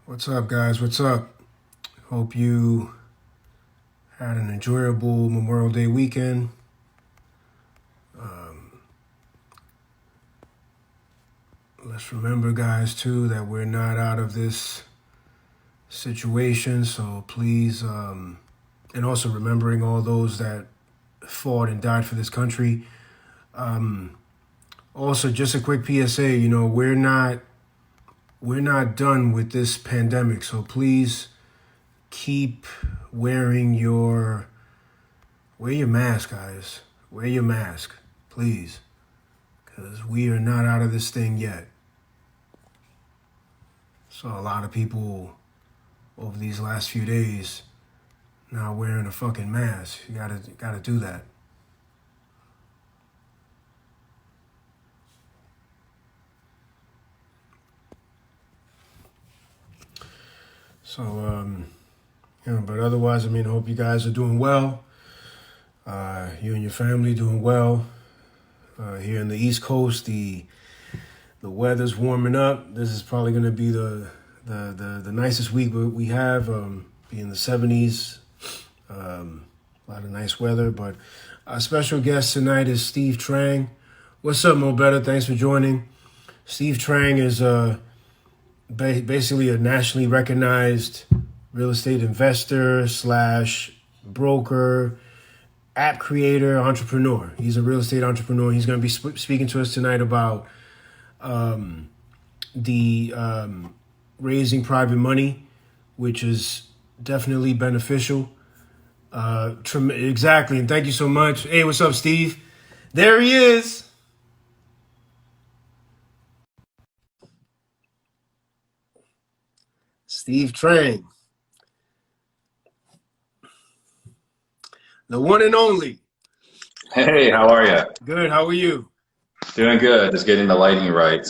What's up, guys? What's up? Hope you had an enjoyable Memorial Day weekend. Let's remember, guys, too, that we're not out of this situation. So please, and also remembering all those that fought and died for this country. Also, just a quick PSA. We're not done with this pandemic. So please keep wear your mask, guys. Wear your mask, please, because we are not out of this thing yet. So a lot of people over these last few days not wearing a fucking mask. You gotta do that. So but otherwise, I hope you guys are doing well. You and your family doing well. Here in the East Coast, the weather's warming up. This is probably going to be the nicest week we have. Be in the 70s. A lot of nice weather. But our special guest tonight is Steve Trang. What's up, Mo Better? Thanks for joining. Steve Trang is basically a nationally recognized real estate investor slash broker, app creator, entrepreneur. He's a real estate entrepreneur. He's going to be speaking to us tonight about the raising private money, which is definitely beneficial. Exactly, and thank you so much. Hey, what's up, Steve? There he is. Steve Trang, the one and only. Hey, how are you? Good. How are you? Doing good. Just getting the lighting right.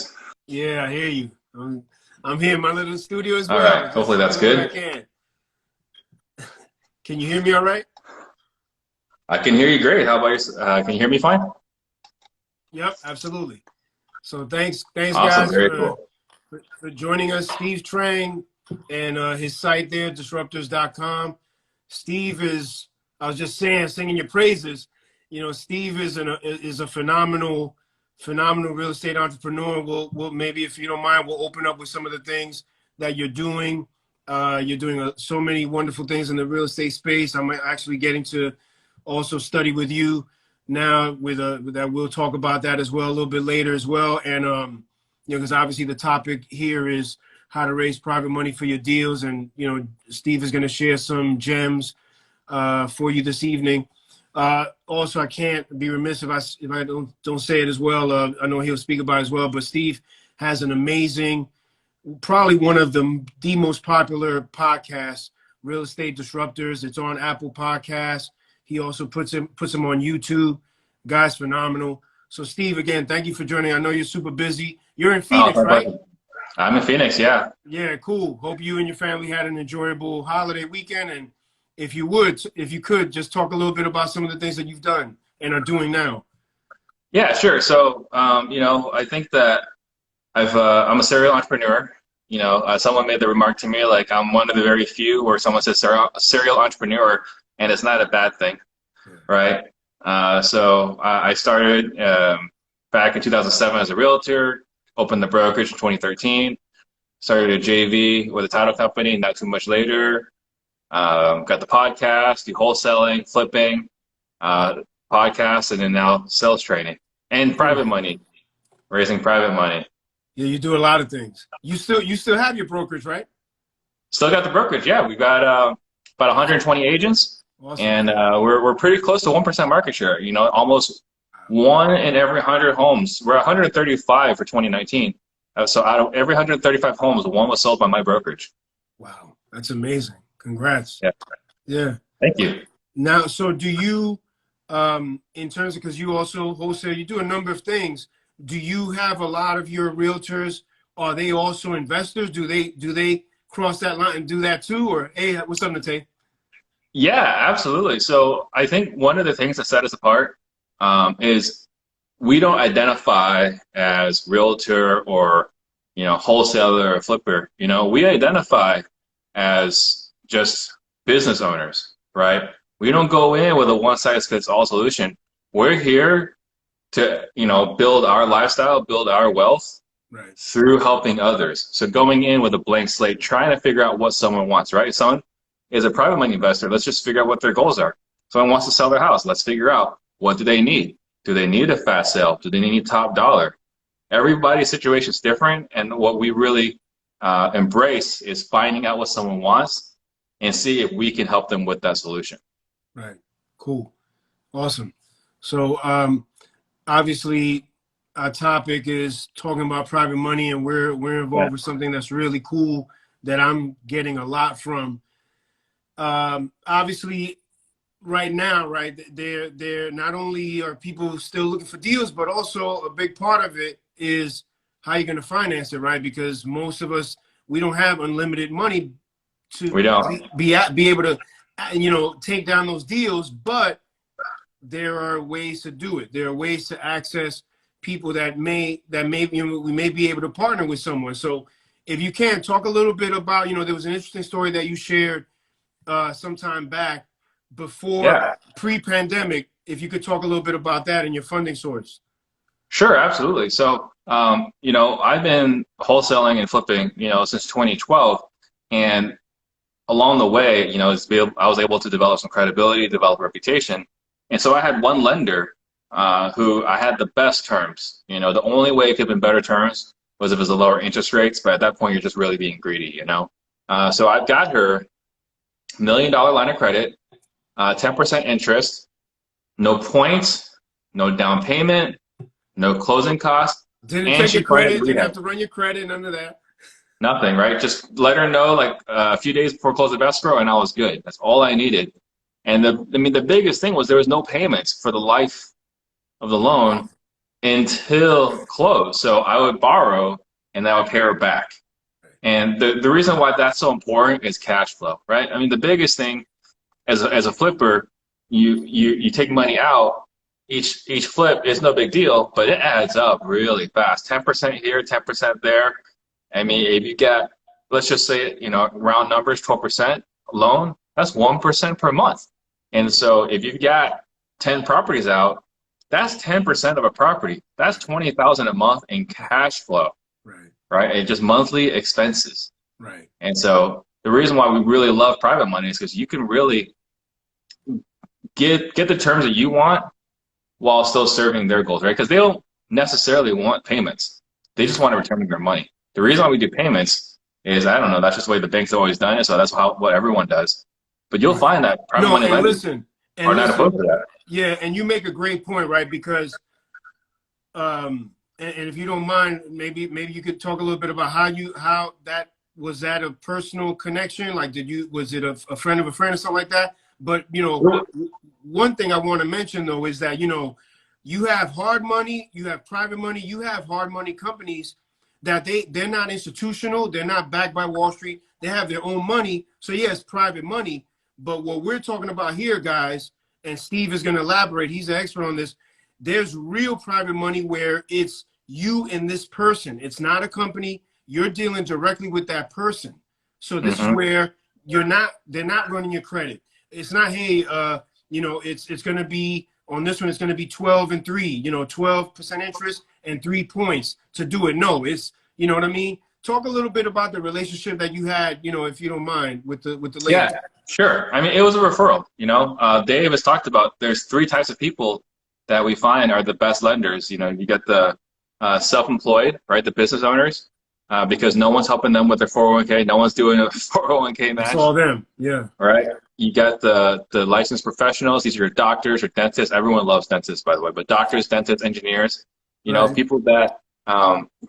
Yeah, I hear you. I'm here in my little studio as All well. right. Hopefully that's Doing what I good. can. Can you hear me all right? I can hear you great. How about you? Can you hear me fine? Yep, absolutely. So thanks Awesome. guys Very cool. for joining us. Steve Trang and his site there, disruptors.com. Steve is, I was just saying, singing your praises. Steve is a phenomenal real estate entrepreneur. We'll maybe, if you don't mind, we'll open up with some of the things that you're doing. You're doing so many wonderful things in the real estate space. I'm actually getting to also study with you now with that. We'll talk about that as well a little bit later as well. And because obviously the topic here is how to raise private money for your deals. And Steve is going to share some gems for you this evening. Also, I can't be remiss if I don't say it as well. I know he'll speak about it as well. But Steve has an amazing, probably one of the most popular podcasts, Real Estate Disruptors. It's on Apple Podcasts. He also puts him on YouTube. Guy's phenomenal. So Steve, again, thank you for joining. I know you're super busy. You're in Oh, Phoenix, my right? pleasure. I'm in Phoenix. Yeah. Yeah, cool. Hope you and your family had an enjoyable holiday weekend. And if you could, just talk a little bit about some of the things that you've done and are doing now. Yeah, sure. So, I think that I'm a serial entrepreneur. Someone made the remark to me, like I'm one of the very few where someone says serial entrepreneur, and it's not a bad thing, right? So I started back in 2007 as a realtor, opened the brokerage in 2013, started a JV with a title company not too much later, got the podcast, the wholesaling, flipping, podcast, and then now sales training and private money, raising private money. Yeah, you do a lot of things. You still have your brokerage, right? Still got the brokerage. Yeah, we've got about 120 agents, Awesome. and we're pretty close to 1% market share. Almost one in every 100 homes. We're 135 for 2019. So out of every 135 homes, one was sold by my brokerage. Wow, that's amazing. Congrats. Yeah. Yeah. Thank you. Now, so do you, in terms of, because you also wholesale, you do a number of things. Do you have a lot of your realtors? Are they also investors? Do they cross that line and do that too? Or hey, what's up, Nate? Yeah, absolutely. So I think one of the things that set us apart is we don't identify as realtor or wholesaler or flipper, we identify as just business owners, right? We don't go in with a one-size-fits-all solution. We're here to, build our lifestyle, build our wealth Right. through helping others. So going in with a blank slate, trying to figure out what someone wants, right? Someone is a private money investor. Let's just figure out what their goals are. Someone wants to sell their house. Let's figure out, what do they need? Do they need a fast sale? Do they need top dollar? Everybody's situation is different, and what we really embrace is finding out what someone wants and see if we can help them with that solution. Right. Cool. Awesome. So obviously our topic is talking about private money, and we're involved with something that's really cool that I'm getting a lot from. Obviously right now, right, they're not only are people still looking for deals, but also a big part of it is how you're going to finance it, right? Because most of us, we don't have unlimited money to be able to, take down those deals, but there are ways to do it. There are ways to access people that we may be able to partner with someone. So if you can talk a little bit about, there was an interesting story that you shared some time back before pre-pandemic. If you could talk a little bit about that and your funding source. Sure, absolutely. So, I've been wholesaling and flipping, since 2012, and along the way, I was able to develop some credibility, develop a reputation, and so I had one lender who I had the best terms. The only way it could have been better terms was if it was a lower interest rates, but at that point, you're just really being greedy, So I've got her $1 million line of credit, 10% interest, no points, no down payment, no closing costs. Didn't check your credit, didn't have to run your credit, none of that. Nothing, right? Just let her know like a few days before close of escrow, and I was good. That's all I needed. And the biggest thing was there was no payments for the life of the loan until close. So I would borrow and I would pay her back. And the reason why that's so important is cash flow, right? The biggest thing as a flipper, you take money out. Each flip is no big deal, but it adds up really fast. 10% here, 10% there. If you get, let's just say, round numbers, 12% loan, that's 1% per month. And so if you've got 10 properties out, that's 10% of a property. That's $20,000 a month in cash flow, right? And just monthly expenses. Right. And so the reason why we really love private money is because you can really get the terms that you want while still serving their goals, right? Because they don't necessarily want payments. They just want to return their money. The reason why we do payments is, I don't know, that's just the way the bank's always done it, so that's what everyone does. But you'll find that private money lenders are not opposed to that. Yeah, and you make a great point, right? Because, and if you don't mind, maybe you could talk a little bit about how that was that a personal connection? Like, was it a friend of a friend or something like that? But one thing I want to mention though is that you have hard money, you have private money, you have hard money companies that they're not institutional, they're not backed by Wall Street, they have their own money. So yes, private money. But what we're talking about here, guys, and Steve is going to elaborate, he's an expert on this. There's real private money where it's you and this person. It's not a company. You're dealing directly with that person. So this is where they're not running your credit. It's not, hey, it's going to be on this one. It's going to be 12 and 3, 12% interest and 3 points to do it. No, it's, you know what I mean? Talk a little bit about the relationship that you had, if you don't mind, with the lady. Yeah, sure. It was a referral. Dave has talked about there's 3 types of people that we find are the best lenders. You get the self-employed, right? The business owners, because no one's helping them with their 401k. No one's doing a 401k match. It's all them. Yeah. Right. You got the licensed professionals. These are your doctors or dentists. Everyone loves dentists, by the way, but doctors, dentists, engineers, people that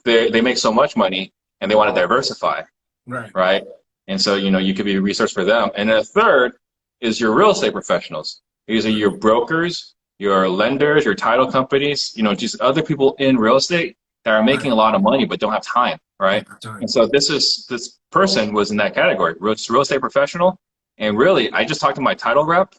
they make so much money and they want to diversify. Right. And so, you could be a resource for them. And then a third is your real estate professionals. These are your brokers, your lenders, your title companies, just other people in real estate that are making a lot of money but don't have time. Right. And so this person was in that category, real estate professional. And really, I just talked to my title rep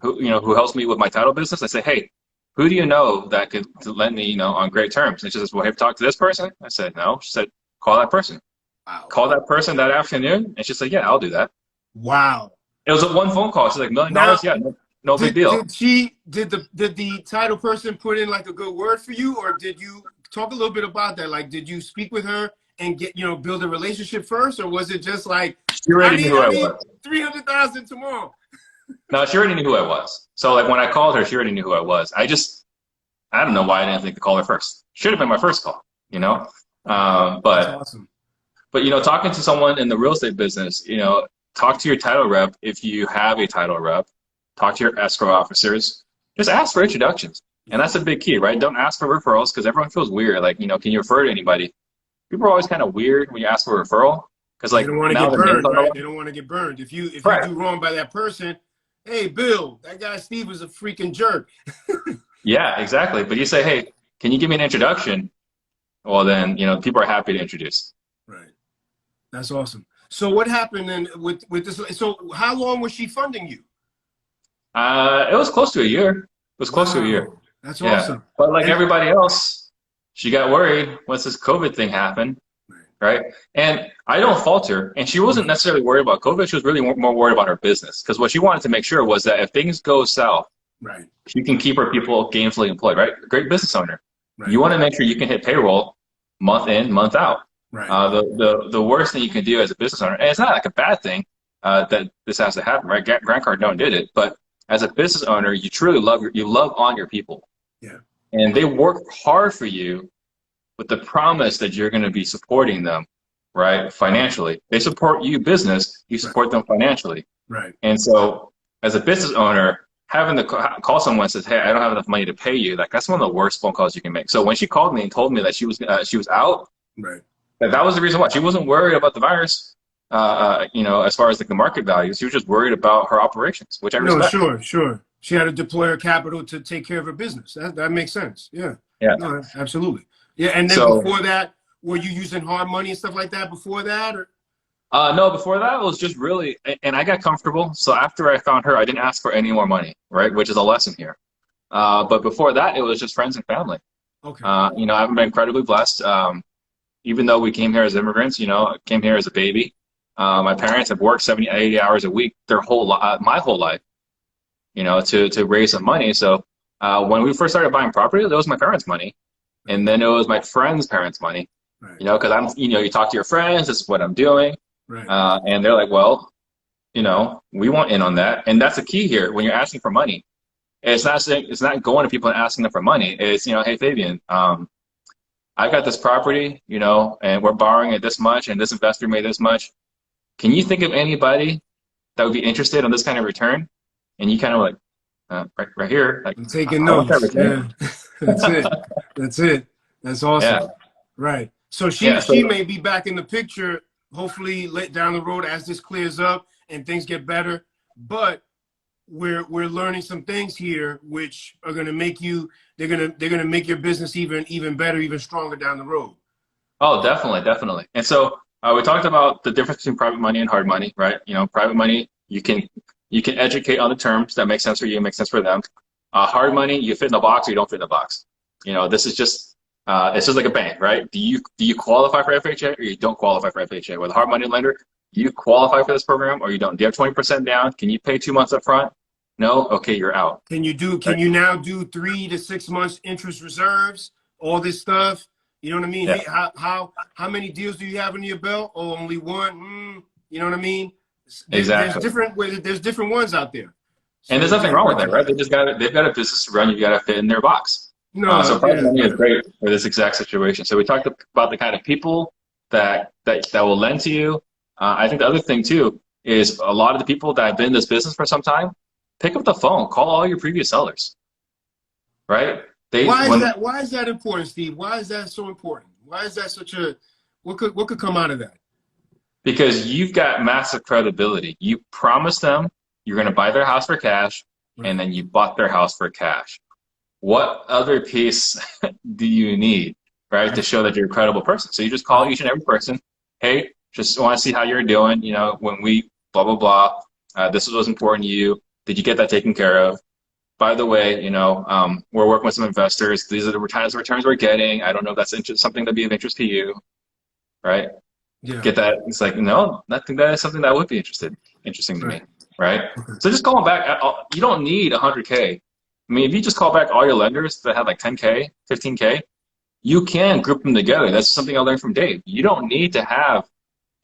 who helps me with my title business. I say, hey, who do you know that could lend me, on great terms? And she says, well, have you talked to this person? I said, no. She said, call that person. Wow. Call that person that afternoon, and she's like, yeah, I'll do that. Wow. It was a one phone call. She's like, $1 million? Now, Yeah, no big deal. did the title person put in like a good word for you, or did you talk a little bit about that? Like, did you speak with her and get, build a relationship first, or was it just like, She already knew who I was. 300,000 tomorrow? No, she already knew who I was. So like when I called her, she already knew who I was. I don't know why I didn't think to call her first. Should have been my first call, That's But awesome. talking to someone in the real estate business, talk to your title rep if you have a title rep. Talk to your escrow officers. Just ask for introductions, and that's a big key, right? Don't ask for referrals because everyone feels weird. Like, can you refer to anybody? People are always kind of weird when you ask for a referral because They like don't want to now get the name's burned, on the right? line. They don't want to get burned. If you Right. do wrong by that person, hey, Bill, that guy Steve was a freaking jerk. Yeah, exactly. But you say, hey, can you give me an introduction? Well, then people are happy to introduce. Right. That's awesome. So what happened then with this? So how long was she funding you? It was close to a year. It was close to a year. Wow. That's Yeah. awesome. But like And everybody else, she got worried once this COVID thing happened, right? And I don't fault her. And she wasn't necessarily worried about COVID. She was really more worried about her business because what she wanted to make sure was that if things go south, right. she can keep her people gainfully employed, right? Great business owner. Right. You want to make sure you can hit payroll month in, month out. Right. The worst thing you can do as a business owner, and it's not like a bad thing that this has to happen, right? Grant Cardone did it, but as a business owner, you truly love on your people. Yeah. And they work hard for you with the promise that you're going to be supporting them, right? Financially. They support you business, you support them financially. Right. And so as a business owner, having to call someone and says, hey, I don't have enough money to pay you, like that's one of the worst phone calls you can make. So when she called me and told me that she was out, right. that was the reason why. She wasn't worried about the virus, as far as like the market value. She was just worried about her operations, which I respect. No, sure. She had to deploy her capital to take care of her business. That makes sense. Yeah. Yeah. No, absolutely. Yeah. And then before that, were you using hard money and stuff like that before that? Or? No, before that it was just really, and I got comfortable. So after I found her, I didn't ask for any more money, right? Which is a lesson here. But before that, it was just friends and family. Okay. I've been incredibly blessed. Even though we came here as immigrants, came here as a baby. My parents have worked 70, 80 hours a week my whole life, to raise some money. So when we first started buying property, that was my parents' money. And then it was my friends' parents' money, right. Because you talk to your friends, this is what I'm doing. Right. And they're like, well, we want in on that. And that's the key here. When you're asking for money, it's not going to people and asking them for money. It's, hey, Fabian, I've got this property, and we're borrowing it this much, and this investor made this much. Can you think of anybody that would be interested in this kind of return? And you kind of like, right here. Like, I'm taking notes. Yeah. That's it. That's awesome. Yeah. Right. So she may be back in the picture, hopefully down the road as this clears up and things get better. But we're learning some things here which are going to make they're going to make your business even better, even stronger down the road. Oh, definitely. And so we talked about the difference between private money and hard money, right? Private money, you can educate on the terms that make sense for you, make sense for them. Hard money, you fit in the box or you don't fit in the box. This is just it's just like a bank, right? Do you qualify for FHA or you don't qualify for FHA? With a hard money lender, do you qualify for this program or you don't? Do you have 20% down? Can you pay 2 months up front? No? Okay, you're out. Can you now do 3 to 6 months interest reserves, all this stuff? You know what I mean? Yeah. Hey, how many deals do you have in your belt? Oh, only one? You know what I mean? Exactly. There's different ones out there. So and there's nothing wrong with that, right? They've got a business to run, you got to fit in their box. So private money is great for this exact situation. So we talked about the kind of people that will lend to you. I think the other thing too is a lot of the people that have been in this business for some time, pick up the phone, call all your previous sellers, right? Why is that important, Steve? Why is that so important? Why is that such a what could come out of that? Because you've got massive credibility. You promised them you're going to buy their house for cash, and then you bought their house for cash. What other piece do you need, right, to show that you're a credible person? So you just call each and every person, hey, just want to see how you're doing, when we blah, blah, blah, this was important to you. Did you get that taken care of? By the way, we're working with some investors. These are the returns we're getting. I don't know if that's something that'd be of interest to you. right? Yeah. Get that? It's like, no, I think that is something that would be interesting to Right. me, right? Okay. So just calling back, you don't need 100K. I mean, if you just call back all your lenders that have like 10K, 15K, you can group them together. That's something I learned from Dave. You don't need to have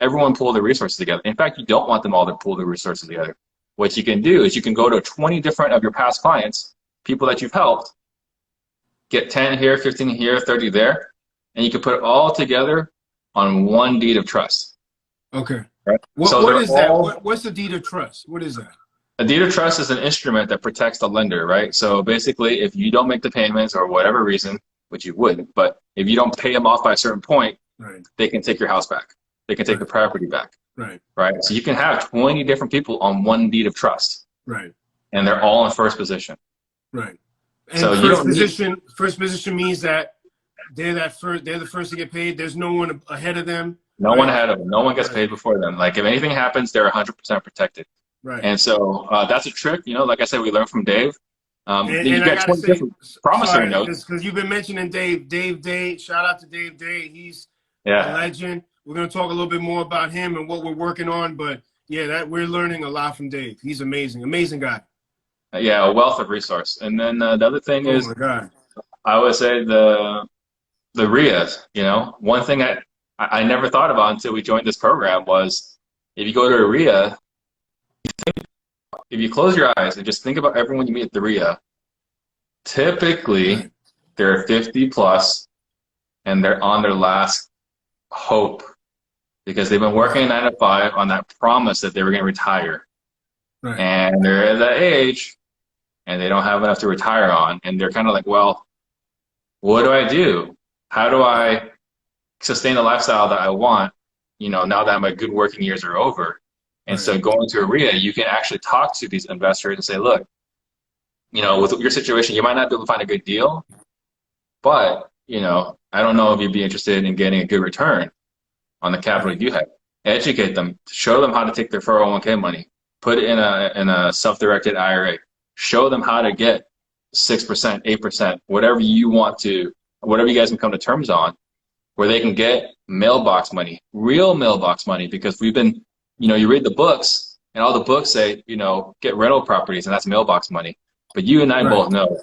everyone pool their resources together. In fact, you don't want them all to pool their resources together. What you can do is you can go to 20 different of your past clients, people that you've helped, get 10 here, 15 here, 30 there, and you can put it all together on one deed of trust. Okay. Right? What So what they're is that? all What's the deed of trust? What is that? a deed of trust is an instrument that protects the lender, right? So basically, if you don't make the payments or whatever reason, which you wouldn't, but if you don't pay them off by a certain point, Right. they can take your house back. They can take Right. the property back, Right. right? So you can have 20 different people on one deed of trust, Right. and they're all in first position. Right. So And you first don't need position. First position means that they're that first. They're the first to get paid. There's no one ahead of them. no one Right. ahead of them. No one gets Right. paid before them. Like if anything happens, they're 100% protected. Right. And so that's a trick. You know, like I said, we learned from Dave. Then you And I got gotta 20 say, different promissory sorry, notes. because you've been mentioning Dave. Dave. Shout out to Dave. He's a Yeah. legend. We're gonna talk a little bit more about him and what we're working on. But yeah, that we're learning a lot from Dave. He's amazing. Amazing guy. Yeah, a wealth of resource. And then the other thing Oh is, my God. I would say the RIAs. You know, one thing I never thought about until we joined this program was if you go to a RIA, if you close your eyes and just think about everyone you meet at the RIA, typically Right. they're 50 plus and they're on their last hope because they've been working Right. 9 to 5 on that promise that they were going to retire. Right. And they're at that age and they don't have enough to retire on. And they're kind of like, well, what do I do? How do I sustain the lifestyle that I want, you know, now that my good working years are over? And Right. so going to a RIA, you can actually talk to these investors and say, look, you know, with your situation, you might not be able to find a good deal, but, you know, I don't know if you'd be interested in getting a good return on the capital Right. you have. Educate them, show them how to take their 401k money, put it in a self-directed IRA, show them how to get 6%, 8%, whatever you want to, whatever you guys can come to terms on, where they can get mailbox money, real mailbox money, because we've been, you know, you read the books and all the books say, you know, get rental properties and that's mailbox money. But you and I Right. both know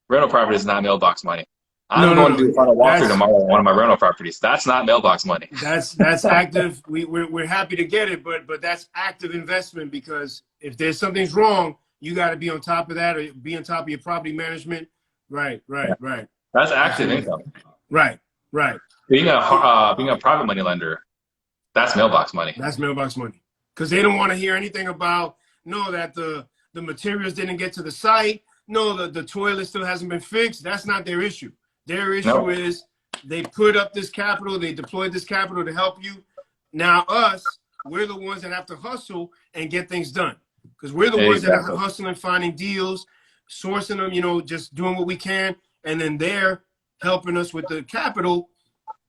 rental property is not mailbox money. No, I'm no, going to no. do a final walkthrough That's tomorrow on one of my rental properties. That's not mailbox money. that's active. We're happy to get it, but that's active investment because if there's something's wrong, you got to be on top of that or be on top of your property management. Right. Yeah. Right. That's active Absolutely. income. Right. Being a private money lender, that's mailbox money. That's mailbox money because they don't want to hear anything about that the materials didn't get to the site. No, the toilet still hasn't been fixed. That's not their issue. Their issue No, is they put up this capital, they deployed this capital to help you. Now we're the ones that have to hustle and get things done because we're the ones that are exactly. hustling, finding deals, sourcing them, just doing what we can. And then they're helping us with the capital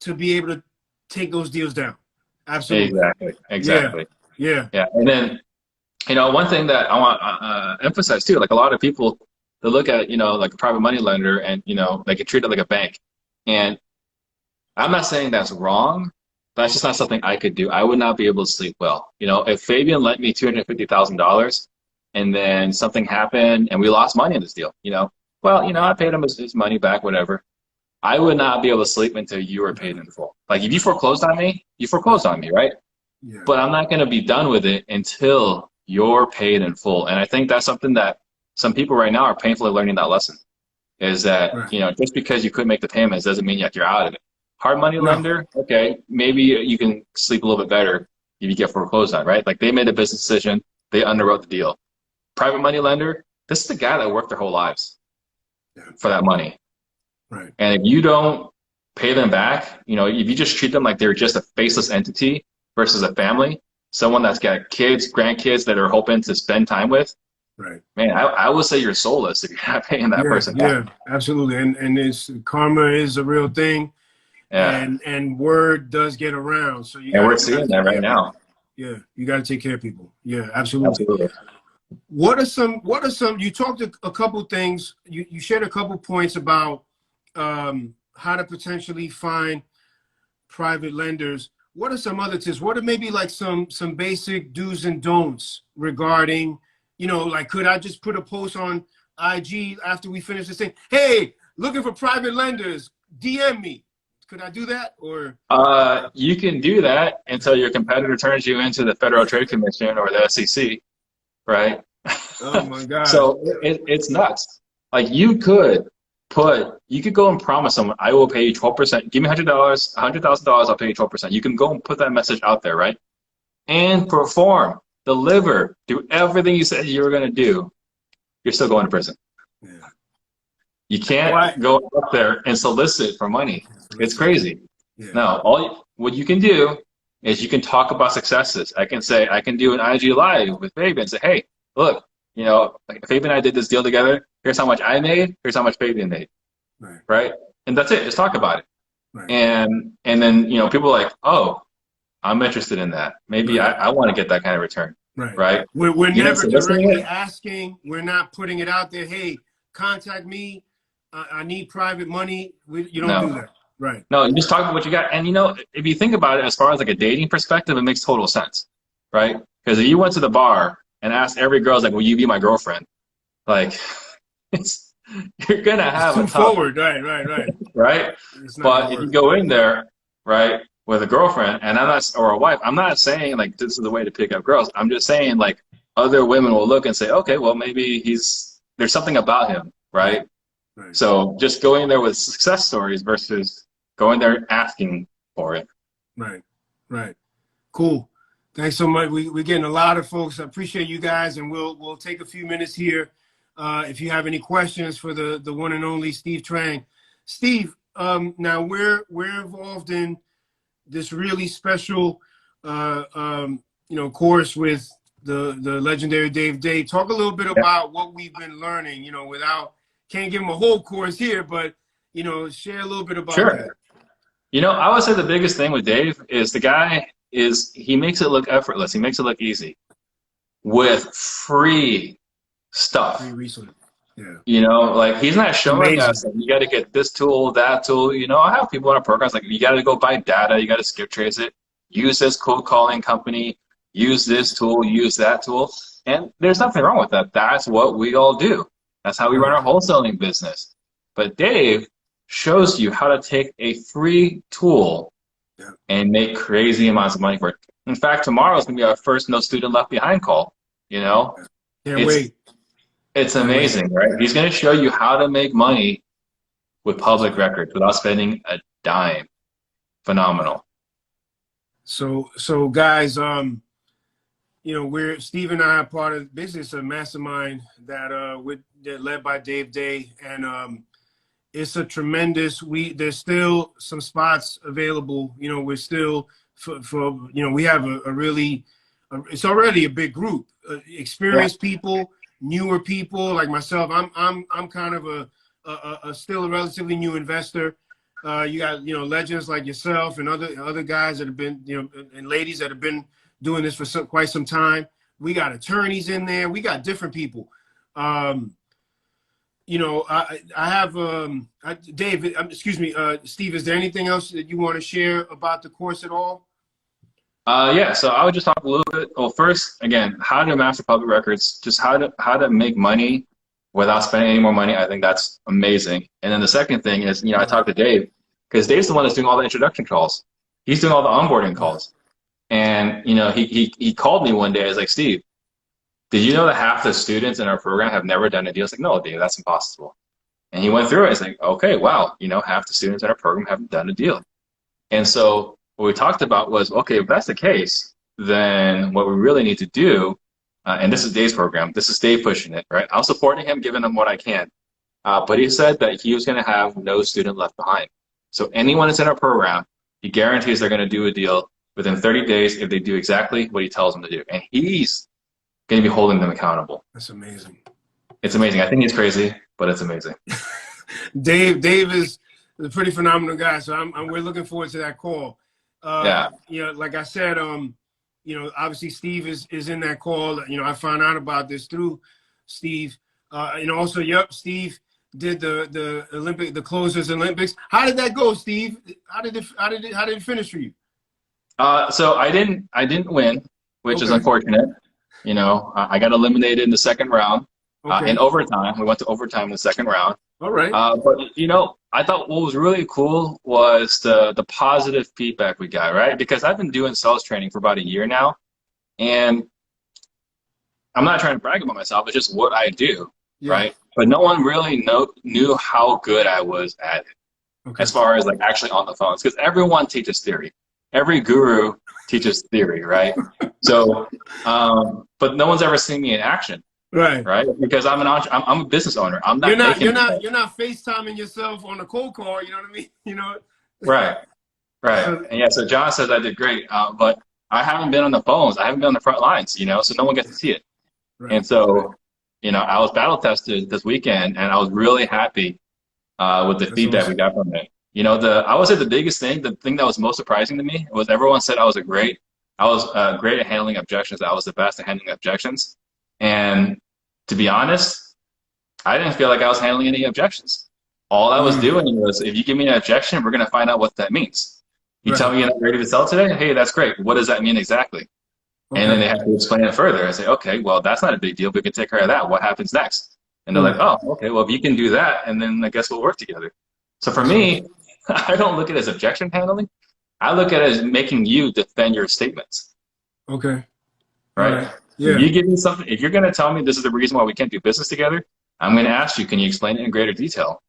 to be able to take those deals down. Absolutely. Exactly. Yeah. Yeah. And then, you know, one thing that I want to emphasize too, like a lot of people, they look at, you know, like a private money lender and, you know, they can treat it like a bank. And I'm not saying that's wrong. That's just not something I could do. I would not be able to sleep well. You know, if Fabian lent me $250,000 and then something happened and we lost money in this deal, you know, well, you know, I paid him his money back, whatever. I would not be able to sleep until you were paid in full. Like if you foreclosed on me, you foreclosed on me, right? Yeah. But I'm not going to be done with it until you're paid in full. And I think that's something that some people right now are painfully learning that lesson is that, Right. you know, just because you couldn't make the payments doesn't mean you're out of it. Hard money No. lender, okay, maybe you can sleep a little bit better if you get foreclosed on, right? Like they made a business decision, they underwrote the deal. Private money lender, this is the guy that worked their whole lives for that money. Right. And if you don't pay them back, you know, if you just treat them like they're just a faceless entity versus a family, someone that's got kids, grandkids that are hoping to spend time with, Right. man, I would say you're soulless if you're not paying that person back. Yeah, absolutely. And it's karma is a real thing. Yeah. And word does get around. So And we're you gotta seeing that take care right of now. people. Yeah, you gotta take care of people. Yeah, absolutely. Absolutely. What are some you talked a couple things, you shared a couple points about how to potentially find private lenders. what are some other tips? What are maybe like some basic do's and don'ts regarding, you know, like, could I just put a post on IG after we finish this thing? Hey, looking for private lenders, DM me. Could I do that? Or You can do that until your competitor turns you into the Federal Trade Commission or the SEC, right? oh my God. So it's nuts. Like you could go and promise someone, I will pay you 12%. Give me $100, $100,000, I'll pay you 12%. You can go and put that message out there, right? And perform, deliver, do everything you said you were going to do. You're still going to prison. Yeah. You can't go up there and solicit for money. It's crazy. Yeah. No, what you can do is you can talk about successes. I can do an IG live with Fabian and say, hey, look, you know, like Fabian and I did this deal together. Here's how much I made. Here's how much Fabian made. Right? And that's it. Just talk about it. Right. And then, you know, people are like, oh, I'm interested in that. Maybe I want to get that kind of return. Right? We're never directly asking. We're not putting it out there. Hey, contact me. I need private money. You don't do that. Right. No, you just talk about what you got. And, you know, if you think about it as far as like a dating perspective, it makes total sense. Right? Because if you went to the bar and asked every girl, like, will you be my girlfriend? Like, you're going to have it's too forward. Right. Right? But if you go in there, right, with a girlfriend and or a wife, I'm not saying like this is the way to pick up girls. I'm just saying like other women will look and say, okay, well, maybe there's something about him. Right? So just going there with success stories versus going there asking for it. Right. Cool. Thanks so much. We're getting a lot of folks. I appreciate you guys, and we'll take a few minutes here. If you have any questions for the one and only Steve Trang. Steve, now we're involved in this really special course with the legendary Dave Day. Talk a little bit about what we've been learning, can't give him a whole course here, but share a little bit about that. I would say the biggest thing with Dave is he makes it look effortless. He makes it look easy with free stuff. Free resource. Yeah. Like he's not showing us that you got to get this tool, that tool. I have people in our programs like you got to go buy data, you got to skip trace it, use this cold calling company, use this tool, use that tool, and there's nothing wrong with that. That's what we all do. That's how we run our wholesaling business. But Dave shows you how to take a free tool and make crazy amounts of money for it. In fact, tomorrow is going to be our first No Student Left Behind call. Can't wait. It's amazing, right? He's going to show you how to make money with public records without spending a dime. Phenomenal. So guys, Steve and I are part of business, a mastermind that led by Dave Day, and it's a tremendous. There's still some spots available. We're still we have a really, it's already a big group, experienced people, newer people like myself. I'm kind of a still a relatively new investor. You got legends like yourself and other guys that have been and ladies that have been doing this for quite some time. We got attorneys in there. We got different people. I have Dave. Excuse me, Steve. Is there anything else that you want to share about the course at all? So I would just talk a little bit. Well, first, again, how to master public records, just how to make money without spending any more money. I think that's amazing. And then the second thing is, I talked to Dave because Dave's the one that's doing all the introduction calls. He's doing all the onboarding calls. And, he called me one day. I was like, Steve, did you know that half the students in our program have never done a deal? I was like, no, Dave, that's impossible. And he went through it. It's like, okay, wow, half the students in our program haven't done a deal. And so what we talked about was, okay, if that's the case, then what we really need to do, and this is Dave's program, this is Dave pushing it, right? I'm supporting him, giving him what I can. But he said that he was going to have no student left behind. So anyone that's in our program, he guarantees they're going to do a deal within 30 days if they do exactly what he tells them to do. And he's going to be holding them accountable. That's amazing. It's amazing. I think he's crazy, but it's amazing. Dave is a pretty phenomenal guy. So we're looking forward to that call. Like I said, obviously Steve is in that call. I found out about this through Steve. Also, Steve did the closers Olympics. How did that go, Steve? How did it finish for you? So I didn't win, which is Okay. unfortunate. You know, I got eliminated in the second round, in Okay. overtime. We went to overtime in the second round. All right. But you know, I thought what was really cool was the positive feedback we got, right? Because I've been doing sales training for about a year now, and I'm not trying to brag about myself. It's just what I do, Yeah. right? But no one really knew how good I was at it, Okay. as far as like actually on the phones, because everyone teaches theory. Every guru teaches theory, right? So, but no one's ever seen me in action, Right. right? Because I'm a business owner. I'm You're not not making you're it. not you're not FaceTiming yourself on a cold call, you know what I mean? You know. Right, right. So And yeah, so John says I did great, but I haven't been on the phones. I haven't been on the front lines, you know, so no one gets to see it. right. And so, you know, I was battle tested this weekend, and I was really happy with the That's feedback we awesome. got from it. You know, I would say the biggest thing, the thing that was most surprising to me was everyone said I was great at handling objections. I was the best at handling objections. And to be honest, I didn't feel like I was handling any objections. All I was Mm, doing was, if you give me an objection, we're going to find out what that means. You tell right. me you're not ready to sell today? Hey, that's great. What does that mean exactly? And then Okay. they have to explain it further. I say, okay, well, that's not a big deal. We can take care of that. What happens next? And they're like, Mm, oh, okay, well, if you can do that, and then I guess we'll work together. So for that's awesome. me, I don't look at it as objection handling. I look at it as making you defend your statements, Okay. All right? right. If Yeah. you give me something, if you're going to tell me this is the reason why we can't do business together, I'm going to ask you, can you explain it in greater detail?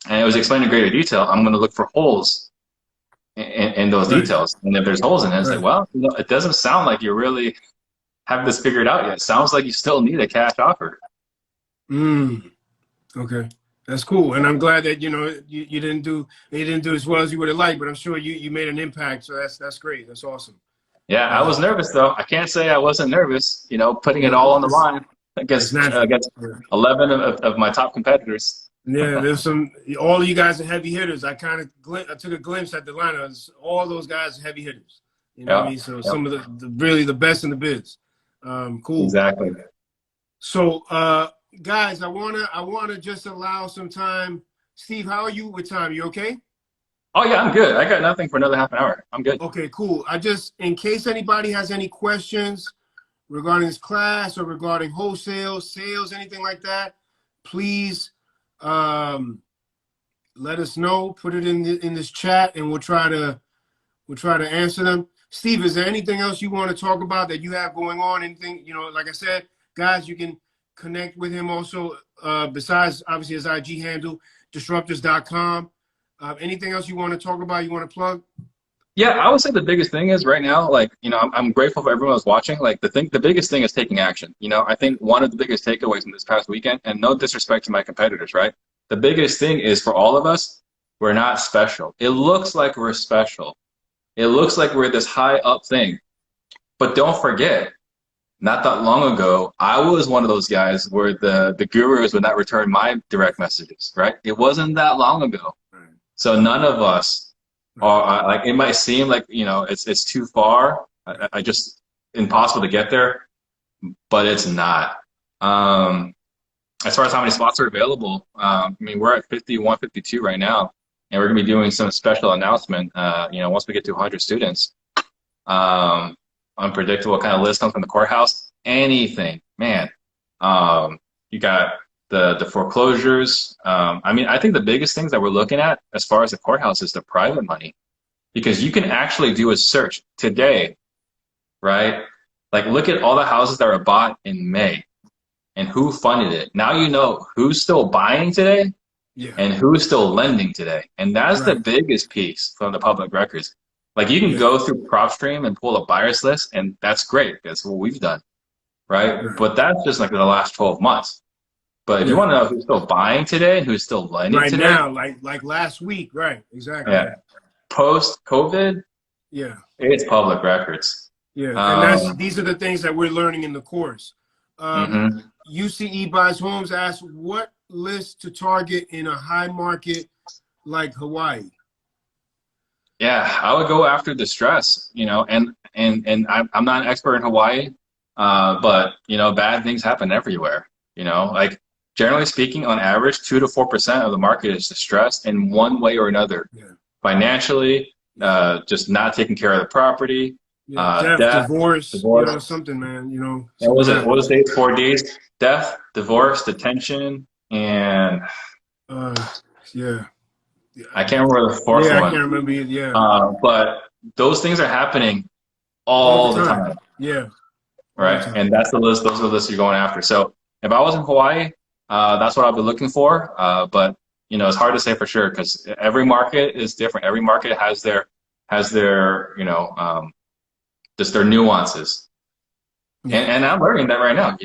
And it was explained in greater detail. I'm going to look for holes in those Right. details. And if there's holes in it, it's like, Right. well, you know, it doesn't sound like you really have this figured out yet. It sounds like you still need a cash offer. Mm, okay. That's cool. And I'm glad that, you know, you didn't do as well as you would have liked, but I'm sure you made an impact. So that's great. That's awesome. Yeah, I Uh, was nervous though. I can't say I wasn't nervous. You know, putting it well, all on the line it's natural. against Yeah. 11 of my top competitors. Yeah, there's some. All of you guys are heavy hitters. I took a glimpse at the lineups. All those guys are heavy hitters. You know what I Yeah, mean? So yep, some of the really the best in the biz. Cool. exactly. So, guys, I wanna just allow some time. Steve, how are you with time? You okay? Oh yeah, I'm good. I got nothing for another half an hour. I'm good. Okay, cool. I just, in case anybody has any questions regarding this class or regarding wholesale, sales, anything like that, please um, let us know. Put it in this chat, and we'll try to answer them. Steve, is there anything else you want to talk about that you have going on? Anything, you know, like I said, guys, you can connect with him also, besides obviously his IG handle, disruptors.com. Anything else you want to talk about, you want to plug? Yeah, I would say the biggest thing is right now, like, you know, I'm grateful for everyone who's watching. Like the biggest thing is taking action. You know, I think one of the biggest takeaways in this past weekend, and no disrespect to my competitors, right? The biggest thing is for all of us, we're not special. It looks like we're special. It looks like we're this high up thing. But don't forget, not that long ago, I was one of those guys where the gurus would not return my direct messages, right? It wasn't that long ago. Right, So none of us right, are like, it might seem like, you know, it's too far. I just impossible to get there, but it's not. Um, as far as how many spots are available, I mean, we're at 51, 52 right now, and we're gonna be doing some special announcement. You know, once we get to 100 students, um, unpredictable what kind of list comes from the courthouse, anything, man. You got the foreclosures. I mean, I think the biggest things that we're looking at as far as the courthouse is the private money, because you can actually do a search today, right? Like, look at all the houses that were bought in May and who funded it. Now you know who's still buying today yeah, and who's still lending today. And that's the right, biggest piece from the public records. Like, you can yeah, go through PropStream and pull a buyers list, and that's great. That's what we've done, right? right, But that's just like the last 12 months. But if you yeah. want to know who's still buying today and who's still lending Right today, now, like last week, right? Exactly. yeah, Yeah, post COVID, yeah, it's public records. yeah. And Um, these are the things that we're learning in the course. mhm. UCE Buys Homes asks what list to target in a high market like Hawaii. Yeah, I would go after distress, you know, and I'm not an expert in Hawaii, but you know, bad things happen everywhere. You know, like generally speaking, on average, 2 to 4% of the market is distressed in one way or another, Yeah, financially, just not taking care of the property, Yeah, death, death, divorce, divorce. something, man, And what something was it? What happened. was the 4 Ds? Death, divorce, detention, and Uh, yeah, I can't remember the fourth yeah, I one. can't remember either. Yeah, But those things are happening all the all the time. time, Yeah, all the right? time. And that's the list. Those are the lists you're going after. So if I was in Hawaii, that's what I'd be looking for. But it's hard to say for sure because every market is different. Every market has their just their nuances. Yeah, And I'm learning that right now.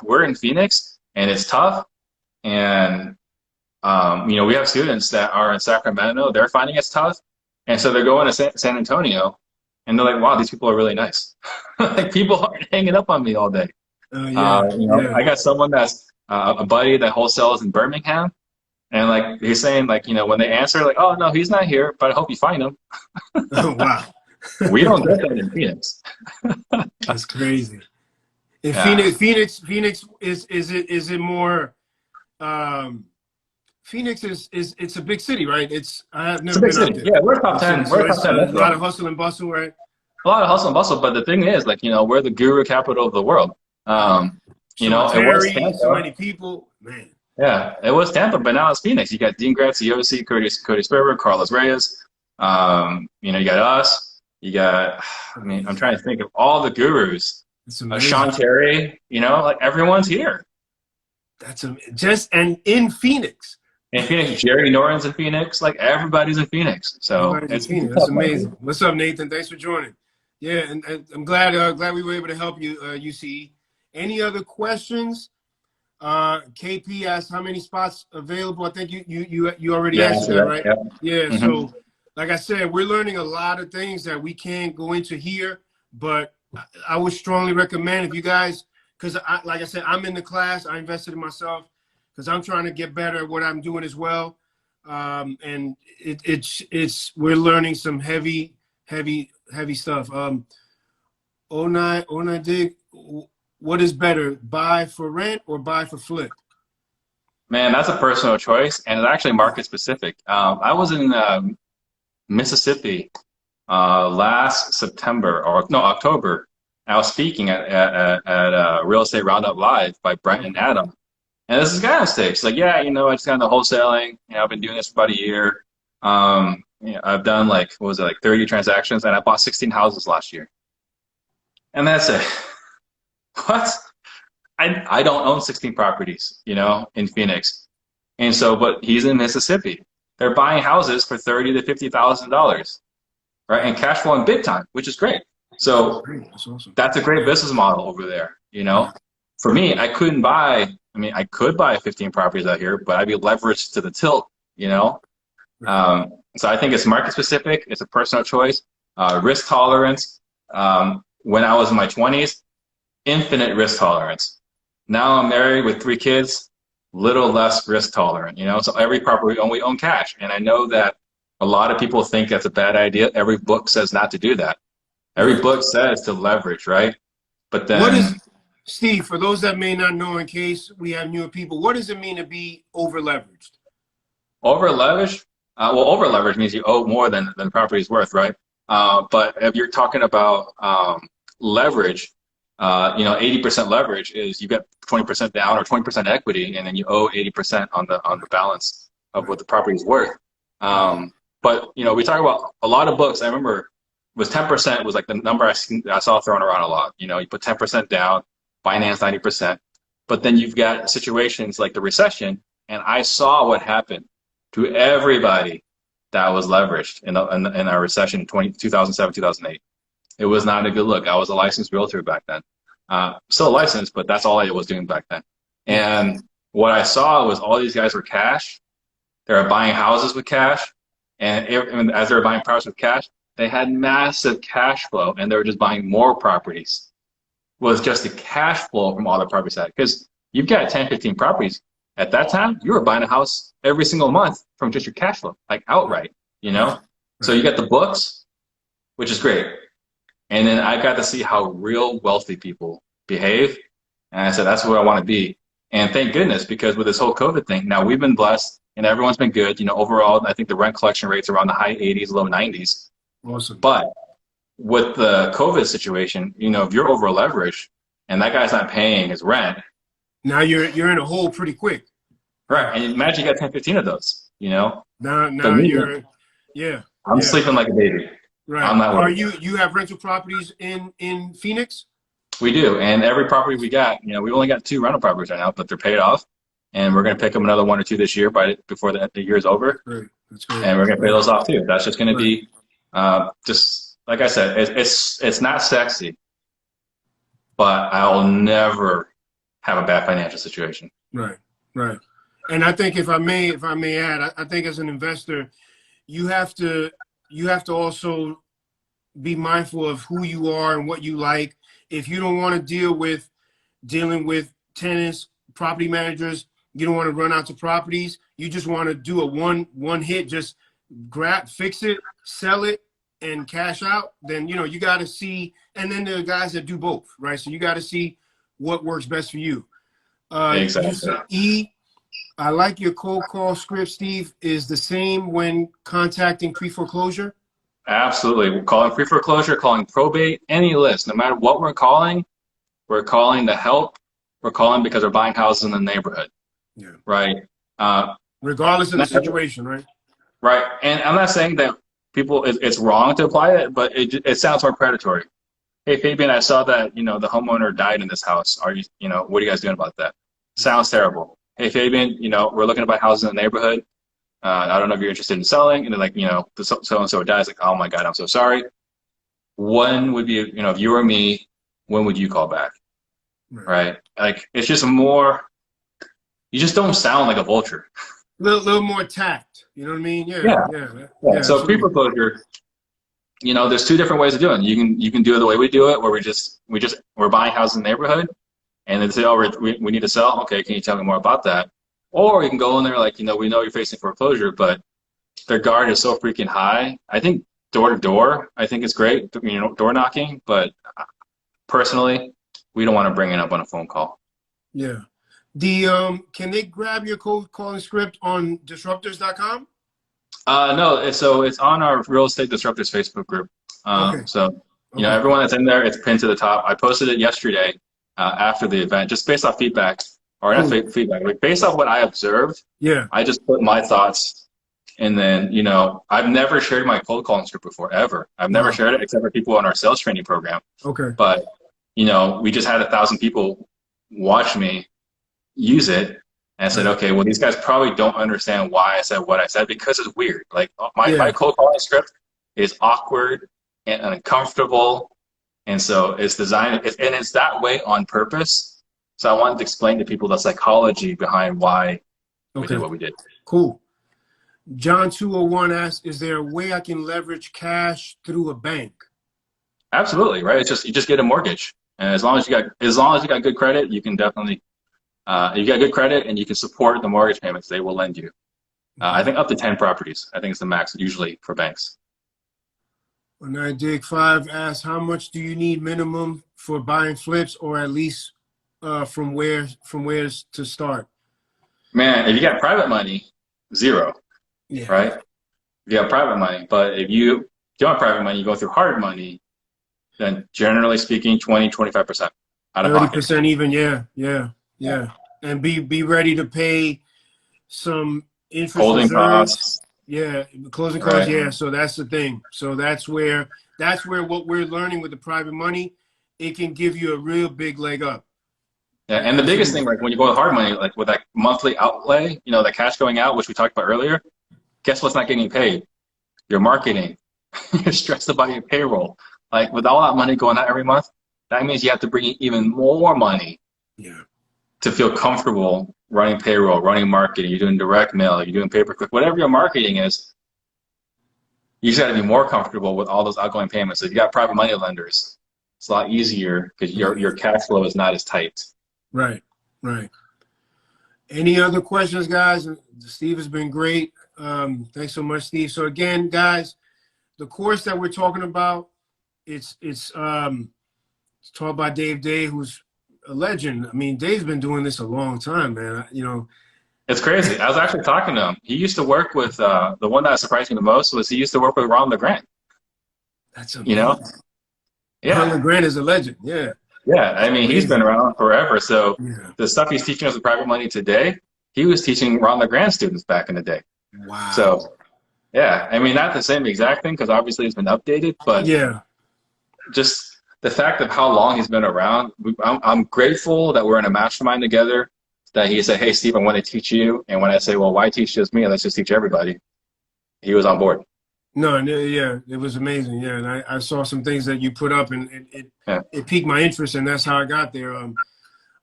We're in Phoenix and it's tough. And we have students that are in Sacramento. They're finding it's tough, and so they're going to San Antonio, and they're like, "Wow, these people are really nice." Like people aren't hanging up on me all day. yeah, yeah. I got someone that's a buddy that wholesales in Birmingham, and like he's saying, like when they answer, like, "Oh no, he's not here, but I hope you find him." Oh, wow. We don't get that in Phoenix. That's crazy. In Yeah, Phoenix is it more? Um, Phoenix is it's a big city, right? I have it's a never big been out city. there. Yeah, we're top Big city, 10. We're so a top it's 10 a lot of metro. hustle and bustle, right? A lot of hustle and bustle, but the thing is, like, we're the guru capital of the world. It was Cemetery, so Tampa. many people, man. Yeah, it was Tampa, but now it's Phoenix. You got Dean Graziosi, Cody Sperber, Carlos Reyes. You got us. I'm trying to think of all the gurus. It's amazing. Sean Terry, like everyone's here. Just and in Phoenix. In Phoenix, Jerry Norton's in Phoenix. Like everybody's in Phoenix. So Everybody's in it's a Phoenix. That's tough market. amazing. What's up, Nathan? Thanks for joining. Yeah, and I'm glad we were able to help you, UCE. Any other questions? KP asked how many spots available. I think you already Yeah, answered answer that, that. right? Yeah. Yeah. Mm-hmm. So, like I said, we're learning a lot of things that we can't go into here, but I would strongly recommend if you guys, because like I said, I'm in the class. I invested in myself because I'm trying to get better at what I'm doing as well. And we're learning some heavy stuff. O9 Dig, what is better, buy for rent or buy for flip? Man, that's a personal choice, and it's actually market specific. I was in Mississippi last September or no October. I was speaking at Real Estate Roundup Live by Brent and Adam, and this is a guy on stage. He's like, yeah, I just got into wholesaling. I've been doing this for about a year. I've done like what was it, like 30 transactions, and I bought 16 houses last year. And that's it. What? I don't own 16 properties, in Phoenix. And so, but he's in Mississippi. They're buying houses for $30,000 to $50,000, right? And cash flowing big time, which is great. So That's awesome. that's a great business model over there. For me, I could buy 15 properties out here, but I'd be leveraged to the tilt. So I think it's market specific. It's a personal choice. Risk tolerance. When I was in my 20s, infinite risk tolerance. Now I'm married with 3 kids, little less risk tolerant. So every property we own cash, and I know that a lot of people think that's a bad idea. Every book says not to do that. Every book says to leverage, right? But What is, then Steve, for those that may not know, in case we have newer people, what does it mean to be over leveraged? over leverage, over leverage means you owe more than the property's worth, right? But if you're talking about leverage, 80% leverage is you get 20% down or 20% equity, and then you owe 80% on the balance of what the property is worth. But we talk about a lot of books. I remember it was 10% was like the number I saw thrown around a lot. You put 10% down, finance 90%, but then you've got situations like the recession, and I saw what happened to everybody that was leveraged in a recession in 2007, 2008. It was not a good look. I was a licensed realtor back then. Still licensed, but that's all I was doing back then. And what I saw was all these guys were cash. They were buying houses with cash. And as they were buying properties with cash, they had massive cash flow, and they were just buying more properties. It was just the cash flow from all the properties that, because you've got 10, 15 properties. At that time, you were buying a house every single month from just your cash flow, like outright. So you got the books, which is great. And then I got to see how real wealthy people behave. And I said, that's where I want to be. And thank goodness, because with this whole COVID thing, now we've been blessed and everyone's been good. You know, overall, I think the rent collection rates are around the high 80s, low 90s. Awesome. But with the COVID situation, you know, if you're over leveraged and that guy's not paying his rent, now you're in a hole pretty quick. right? And imagine you got 10, 15 of those, you know? Now Me, you're, yeah. I'm yeah. sleeping like a baby. Right. I'm not Are worried. you have rental properties in Phoenix? We do. And every property we got, you know, we only got 2 rental properties right now, but they're paid off. And we're going to pick up another 1 or 2 this year before the year is over. That's great. And we're going to pay those off too. That's just going to be just, like I said, it's not sexy, but I'll never have a bad financial situation. Right. And I think if I may add, I think as an investor, you have to also be mindful of who you are and what you like. If you don't want to dealing with tenants, property managers, you don't want to run out to properties. You just want to do a one hit, just fix it, sell it, and cash out. Then you got to see. And then there are guys that do both, right? So you got to see what works best for you. Exactly. I like your cold call script, Steve. Is the same when contacting pre-foreclosure? Absolutely. We're calling pre-foreclosure, calling probate, any list. No matter what we're calling to help. We're calling because we're buying houses in the neighborhood. Yeah. Right. Regardless of the situation, right? Right. And I'm not saying that it's wrong to apply it, but it sounds more predatory. Hey, Fabian, I saw that, the homeowner died in this house. What are you guys doing about that? Sounds terrible. Hey, Fabian, we're looking to buy houses in the neighborhood. I don't know if you're interested in selling. And then the so-and-so dies, like, oh my God, I'm so sorry. When would be, if you were me, when would you call back? Right? Like, it's just more, you just don't sound like a vulture. Little more tact. You know what I mean? Yeah. So pre-foreclosure, there's 2 different ways of doing it. You can do it the way we do it, where we're buying houses in the neighborhood, and then say, oh, we need to sell. Okay, can you tell me more about that? Or you can go in there like, we know you're facing foreclosure, but their guard is so freaking high. I think door to door, I think it's great, door knocking, but personally, we don't want to bring it up on a phone call. Yeah. Can they grab your cold calling script on disruptors.com? No, so it's on our Real Estate Disruptors Facebook group. Okay. So, everyone that's in there, it's pinned to the top. I posted it yesterday after the event, just based off feedback, or not feedback, like based off what I observed. Yeah. I just put my thoughts, and then, I've never shared my cold calling script before, ever. I've never shared it except for people on our sales training program. Okay. But, we just had 1,000 people watch me use it, and I said, okay, well, these guys probably don't understand why I said what I said, because it's weird. Like my cold calling script is awkward and uncomfortable, and so it's designed, and it's that way on purpose. So I wanted to explain to people the psychology behind why we did what we did. Cool. John 201 asks, is there a way I can leverage cash through a bank? Absolutely, right? It's just you just get a mortgage, and as long as you got good credit, you can definitely. You got good credit and you can support the mortgage payments, they will lend you. I think up to 10 properties. I think it's the max usually for banks. When I dig 5 asks, how much do you need minimum for buying flips, or at least from where to start? Man, if you got private money, 0. Yeah. Right? You got private money, but if you don't have private money, you go through hard money, then generally speaking, 20-25% out of 30% even, yeah. And be ready to pay some interest holding reserves. Costs. Yeah, closing costs. Yeah, so that's the thing. So that's where what we're learning with the private money, it can give you a real big leg up. Yeah, and the biggest thing, like when you go with hard money, like with that monthly outlay, the cash going out, which we talked about earlier, guess what's not getting paid? Your marketing. You're stressed about your payroll. Like with all that money going out every month, that means you have to bring in even more money. Yeah. To feel comfortable running payroll, running marketing, you're doing direct mail, you're doing pay-per-click, whatever your marketing is, you just got to be more comfortable with all those outgoing payments. If you got private money lenders, it's a lot easier because your cash flow is not as tight. Right. Any other questions, guys? Steve has been great. Thanks so much, Steve. So again, guys, the course that we're talking about, it's taught by Dave Day, who's a legend. I mean, Dave's been doing this a long time, man. It's crazy. I was actually talking to him. He used to work with the one that surprised me the most was he used to work with Ron LeGrand. That's You know? amazing. Ron Yeah. LeGrand is a legend. Yeah, Yeah. that's I mean, he's been crazy. around forever. So Yeah. the stuff he's teaching us with private money today, he was teaching Ron LeGrand students back in the day. Wow. So yeah, I mean, not the same exact thing because obviously it's been updated, but Yeah. just the fact of how long he's been around, I'm grateful that we're in a mastermind together. That he said, "Hey, Steve, I want to teach you." And when I say, "Well, why teach just me? Let's just teach everybody," he was on board. No, yeah, it was amazing. Yeah, and I saw some things that you put up, and Yeah, it piqued my interest, and that's how I got there.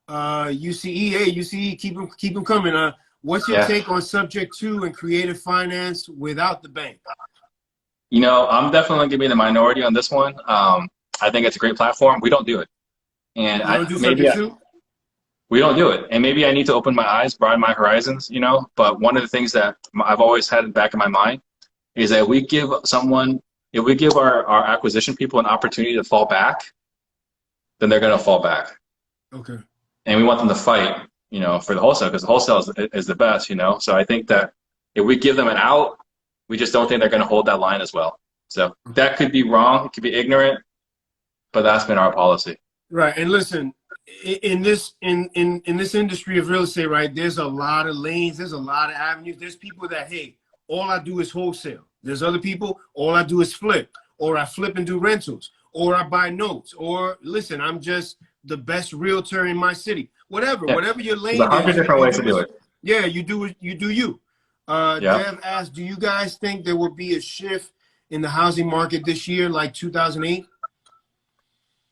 UCE, hey, UCE, keep them coming. What's your yeah. take on subject to and creative finance without the bank? You know, I'm definitely gonna be the minority on this one. I think it's a great platform. We don't do it, and You don't do maybe subject to? we don't do it, and maybe I need to open my eyes, broaden my horizons. You know, but one of the things that I've always had in the back of my mind is that we give someone, if we give our acquisition people an opportunity to fall back, then they're going to fall back. Okay. And we want them to fight, you know, for the wholesale because the wholesale is the best, you know. So I think that if we give them an out, we just don't think they're going to hold that line as well. So that could be wrong. It could be ignorant, but that's been our policy. Right. And listen, in this industry of real estate, right, there's a lot of lanes, there's a lot of avenues. There's people that, hey, all I do is wholesale. There's other people, all I do is flip, or I flip and do rentals, or I buy notes, or listen, I'm just the best realtor in my city. Yeah. Whatever your There's a lane hundred is, different you ways to do do it. it. Yeah, you do it, you do you. Yeah. Dev asked, do you guys think there will be a shift in the housing market this year, like 2008?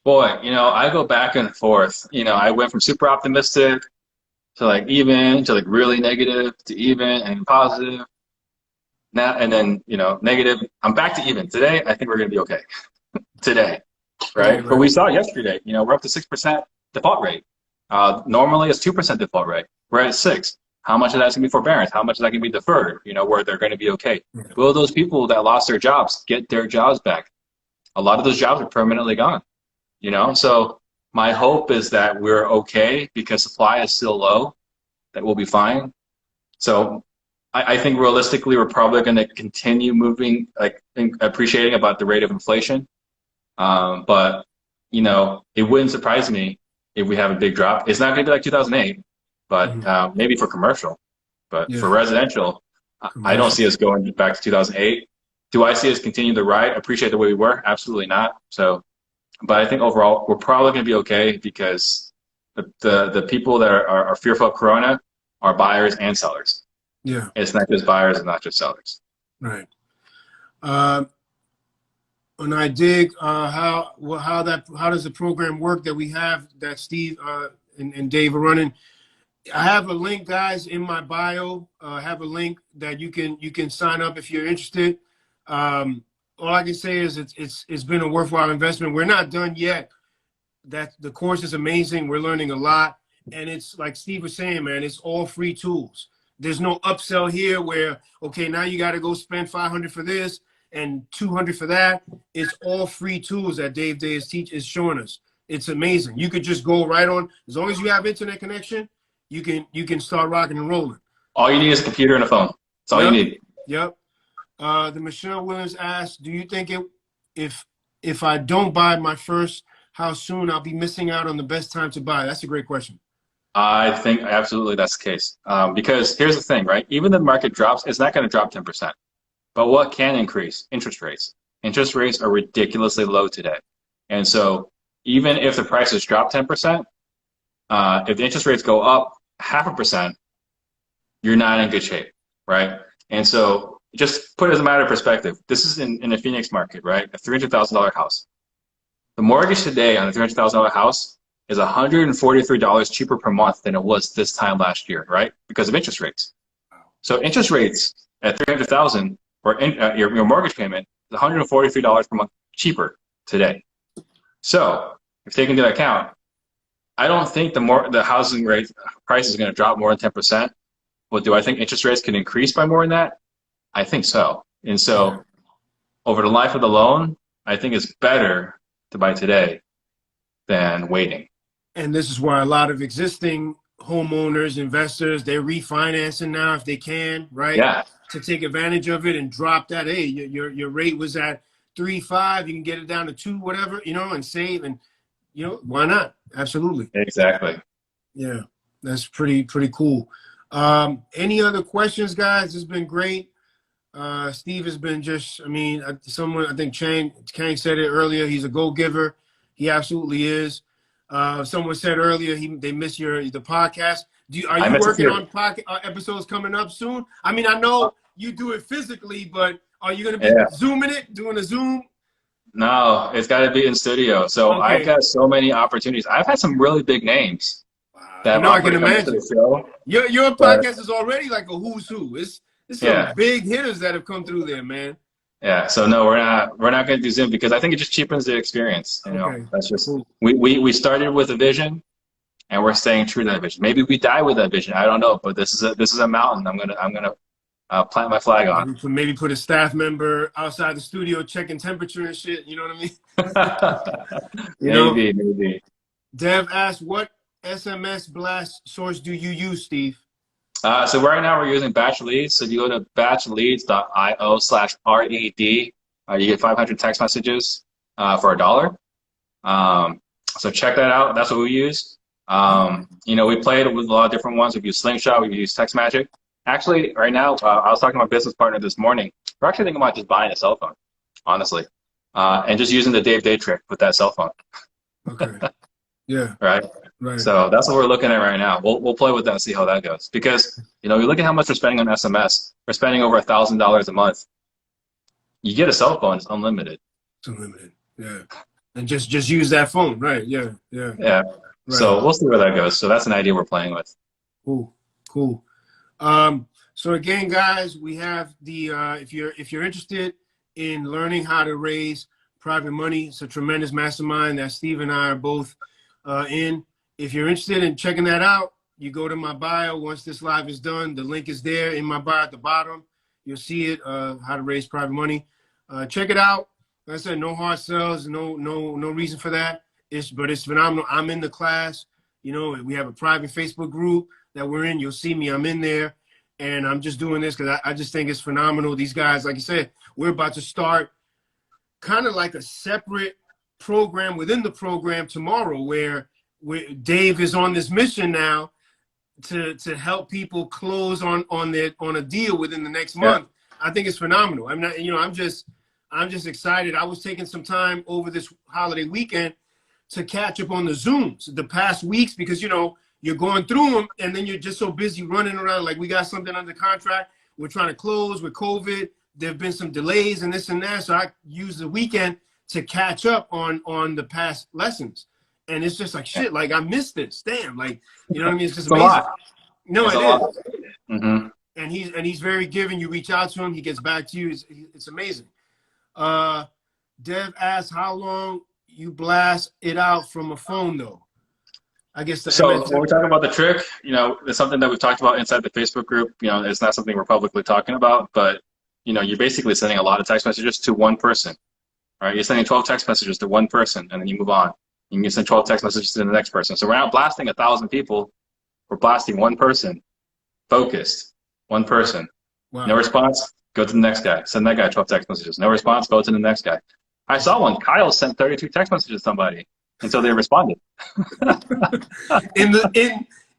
Boy, you know, I go back and forth. You know, I went from super optimistic to like even to like really negative to even and positive. Now and then, you know, negative. I'm back to even. Today, I think we're gonna be okay. Today, Right, right? But right. we saw yesterday, you know, we're up to 6% default rate. Normally it's 2% default rate. We're at 6. How much of that's gonna be forbearance? How much of that can be deferred? You know, where they're gonna be okay. Will those people that lost their jobs get their jobs back? A lot of those jobs are permanently gone. You know, so my hope is that we're okay because supply is still low, that we'll be fine. So I think realistically, we're probably going to continue moving, like appreciating about the rate of inflation. But, you know, it wouldn't surprise me if we have a big drop. It's not going to be like 2008, but Mhm. maybe for commercial. But for Yeah, residential, I don't commercial. see us going back to 2008. Do I see us continue the ride? Appreciate the way we were? Absolutely not. So but I think overall we're probably going to be okay because the people that are fearful of Corona are buyers and sellers. Yeah, It's not just buyers and not just sellers. right. Uh, and I dig how does the program work that we have that Steve and Dave are running. I have a link, guys, in my bio. I have a link that you can sign up if you're interested. All I can say is it's been a worthwhile investment. We're not done yet. That the course is amazing. We're learning a lot, and it's like Steve was saying, man. It's all free tools. There's no upsell here where okay, now you got to go spend 500 for this and 200 for that. It's all free tools that Dave Day is showing us. It's amazing. You could just go right on as long as you have internet connection. You can start rocking and rolling. All you need is a computer and a phone. That's all you Yep, need. yep. The Michelle Williams asked, "Do you think if if I don't buy my first house soon, I'll be missing out on the best time to buy?" That's a great question. I think absolutely that's the case. Because here's the thing, right? Even the market drops, it's not going to drop 10%. But what can increase? Interest rates. Interest rates are ridiculously low today. And so even if the prices drop 10%, if the interest rates go up 0.5%, you're not in good shape, right? And so just put it as a matter of perspective. This is in the Phoenix market, right? A $300,000 house. The mortgage today on a $300,000 house is $143 cheaper per month than it was this time last year, right? Because of interest rates. So interest rates at 300,000 or your mortgage payment is $143 per month cheaper today. So if taken into account, I don't think the housing rate price is going to drop more than 10%. Well, do I think interest rates can increase by more than that? I think so. And Yeah. so over the life of the loan, I think it's better to buy today than waiting. And this is why a lot of existing homeowners, investors, they're refinancing now if they can, right? Yeah, To take advantage of it and drop that. Hey, your rate was at 3.5, you can get it down to 2, whatever, you know, and save. And you know, why not? Absolutely. exactly. Yeah, that's pretty cool. Any other questions, guys? It's been great. Steve has been just, I mean, someone, I think Trang said it earlier, he's a go-giver. He absolutely is. Someone said earlier they miss the podcast. Are I you miss it working too. on episodes coming up soon? I mean, I know you do it physically, but are you going to be Yeah. Zooming it, doing a Zoom? No, it's got to be in studio. So I've Okay. got so many opportunities. I've had some really big names that You have know, I offered can to come into imagine. the show. Your But podcast is already like a who's who. It's some yeah, big hitters that have come through there, man. yeah. So no, we're not going to do Zoom because I think it just cheapens the experience. You know, Okay. that's just Cool. we started with a vision and we're staying true to that vision. Maybe we die with that vision. I don't know, but this is a mountain. I'm gonna plant my flag on. Maybe put a staff member outside the studio checking temperature and shit. You know what I mean? You know, Maybe. Dev asked, what SMS blast source do you use, Steve? So right now we're using Batch Leads. So if you go to batchleads.io/RED, you get 500 text messages for $1. So check that out. That's what we use. You know, we played with a lot of different ones. We've used Slingshot. We've used Text Magic. Actually, right now, I was talking to my business partner this morning. We're actually thinking about just buying a cell phone, honestly, and just using the Dave Day trick with that cell phone. Okay. Yeah. Right. Right. So that's what we're looking at right now. We'll play with that and see how that goes. Because you know, you look at how much we're spending on SMS. We're spending over $1,000 a month. You get a cell phone, it's unlimited. It's unlimited. Yeah. And just use that phone. Right. Yeah. Yeah. Yeah. Right. So we'll see where that goes. So that's an idea we're playing with. Cool. So again, guys, we have the if you're interested in learning how to raise private money, it's a tremendous mastermind that Steve and I are both in. If you're interested in checking that out, you go to my bio. Once this live is done, the link is there in my bio at the bottom. You'll see it, how to raise private money. Check it out. Like I said, no hard sells, no reason for that. But it's phenomenal. I'm in the class. You know, we have a private Facebook group that we're in. You'll see me. I'm in there. And I'm just doing this because I just think it's phenomenal. These guys, like you said, we're about to start kind of like a separate program within the program tomorrow where Dave is on this mission now to help people close on a deal within the next month. I think it's phenomenal. I'm not, you know, I'm just excited. I was taking some time over this holiday weekend to catch up on the Zooms the past weeks because, you know, you're going through them and then you're just so busy running around. Like, we got something under contract. We're trying to close with COVID. There've been some delays and this and that. So I used the weekend to catch up on the past lessons. And it's just like, shit, like I missed this. Damn. Like, you know what I mean? It's just amazing. A lot. No, It's it a lot. is. Mm-hmm. And he's very giving. You reach out to him, he gets back to you. It's amazing. Dev asks how long you blast it out from a phone though. I guess So when we're talking about the trick, you know, it's something that we've talked about inside the Facebook group. You know, it's not something we're publicly talking about, but you know, you're basically sending a lot of text messages to one person. Right? You're sending 12 text messages to one person, and then you move on. You can send 12 text messages to the next person. So we're not blasting 1,000 people. We're blasting one person, focused, one person. Wow. No response, go to the next guy. Send that guy 12 text messages. No response, go to the next guy. I saw one. Kyle sent 32 text messages to somebody until they responded.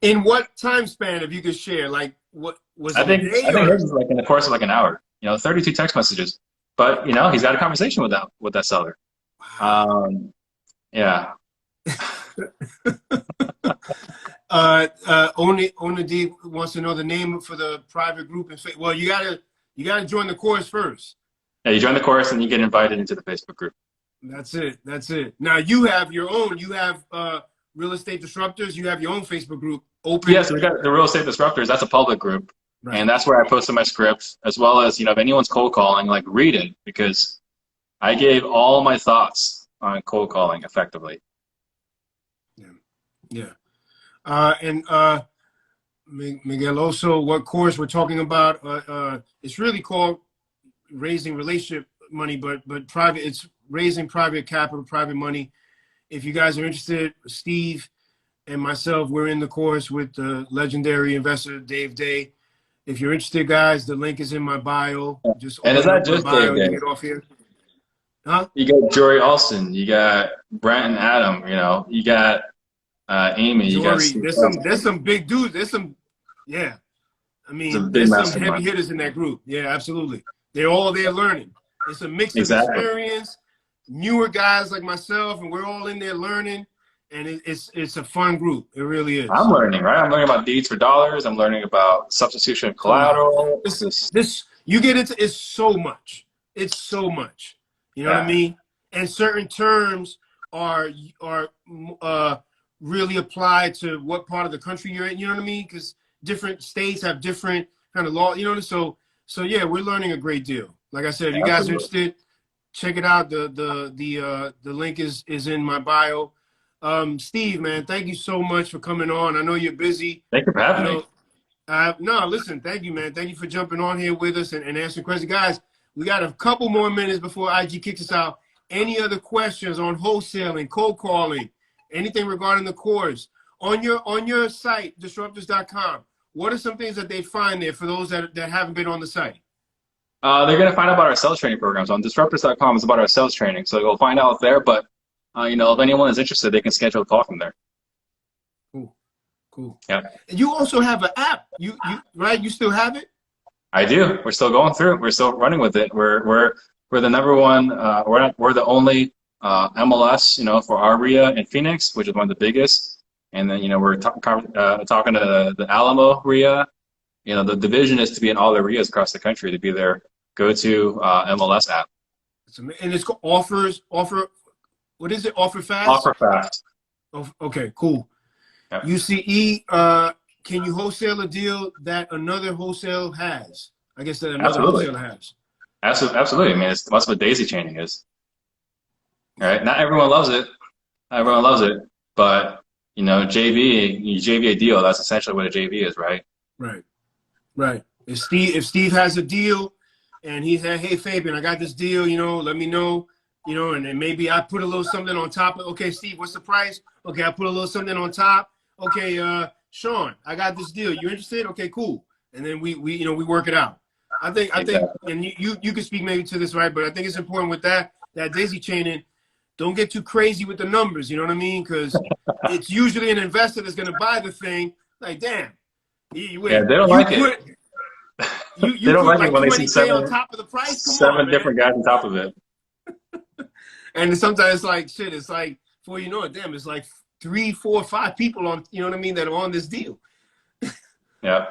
In what time span, if you could share, like what was I it? think his was like in the course of like an hour. You know, 32 text messages. But you know, he's got a conversation with that seller. Wow. Yeah. Owner D wants to know the name for the private group and well, you gotta join the course first. Yeah, you join the course and you get invited into the Facebook group. That's it. Now you have your own. You have Real Estate Disruptors. You have your own Facebook group open. Yes, we got the Real Estate Disruptors. That's a public group. Right. And that's where I posted my scripts, as well as, you know, if anyone's cold calling, like read it, because I gave all my thoughts on cold calling effectively. Yeah. And Miguel, also, what course we're talking about? It's really called Raising Relationship Money, but private. It's raising private capital, private money. If you guys are interested, Steve and myself, we're in the course with the legendary investor Dave Day. If you're interested, guys, the link is in my bio. Just And it's open not up my just bio Dave and you Day. get off here. Huh? You got Jory Alston, you got Brent and Adam, you know, you got Amy, you got Jory, Steve. there's some big dudes. Yeah. I It's a mean, big there's some heavy mastermind. hitters in that group. Yeah, absolutely. They're all there learning. It's a mix of Exactly. experience, newer guys like myself, and we're all in there learning. And it's a fun group. It really I'm is. learning, right? I'm learning about deeds for dollars. I'm learning about substitution of Oh my, collateral. It's just, this you get into it's so much. It's so much. You know what I yeah, mean? And certain terms are uh, really applied to what part of the country you're in. You know what I mean? Because different states have different kind of law. You know, so yeah, we're learning a great deal. Like I said, if you guys are absolutely. interested, check it out. The link is in my bio. Steve, man, thank you so much for coming on. I know you're busy. Thank you for You having me. know, no, listen, thank you, man. Thank you for jumping on here with us and answering questions. Guys, we got a couple more minutes before IG kicks us out. Any other questions on wholesaling, cold calling, anything regarding the course? On your site, disruptors.com, what are some things that they find there for those that haven't been on the site? They're going to find out about our sales training programs on disruptors.com. It's about our sales training. So you'll find out there. But, you know, if anyone is interested, they can schedule a call from there. Cool. Cool. Yeah, And you also have an app. You right? You still have it? I do. We're still going through it. We're still running with it. We're the number one. We're the only MLS, you know, for our RIA in Phoenix, which is one of the biggest. And then, you know, we're talking to the Alamo RIA. You know, the vision is to be in all the RIAs across the country, to be their go-to MLS app. And it's called offer. What is it? Offer fast. Offer fast. Oh, okay, cool. Yeah. UCE, can you wholesale a deal that another wholesale has? I guess that another Absolutely. wholesaler has. Absolutely. I mean, that's what daisy chaining is. All right. Not everyone loves it. Not everyone loves it. But, you know, JV a deal, that's essentially what a JV is, right? Right. Right. If Steve has a deal and he said, hey, Fabian, I got this deal, you know, let me know, you know, and then maybe I put a little something on top of, okay, Steve, what's the price? Okay, I put a little something on top. Okay, Sean, I got this deal. You interested? Okay, cool. And then we you know, we work it out. I think, and you can speak maybe to this, right? But I think it's important with that daisy chaining. Don't get too crazy with the numbers. You know what I mean? Because it's usually an investor that's going to buy the thing. Like, damn. Wait, Yeah, they don't like it. You They don't put like it like when they see 20K on top of the price. Come on, seven man. different guys on top of it. And sometimes it's like shit. It's like before you know it, damn, it's like 3, 4, 5 people on. You know what I mean? That are on this deal. Yeah.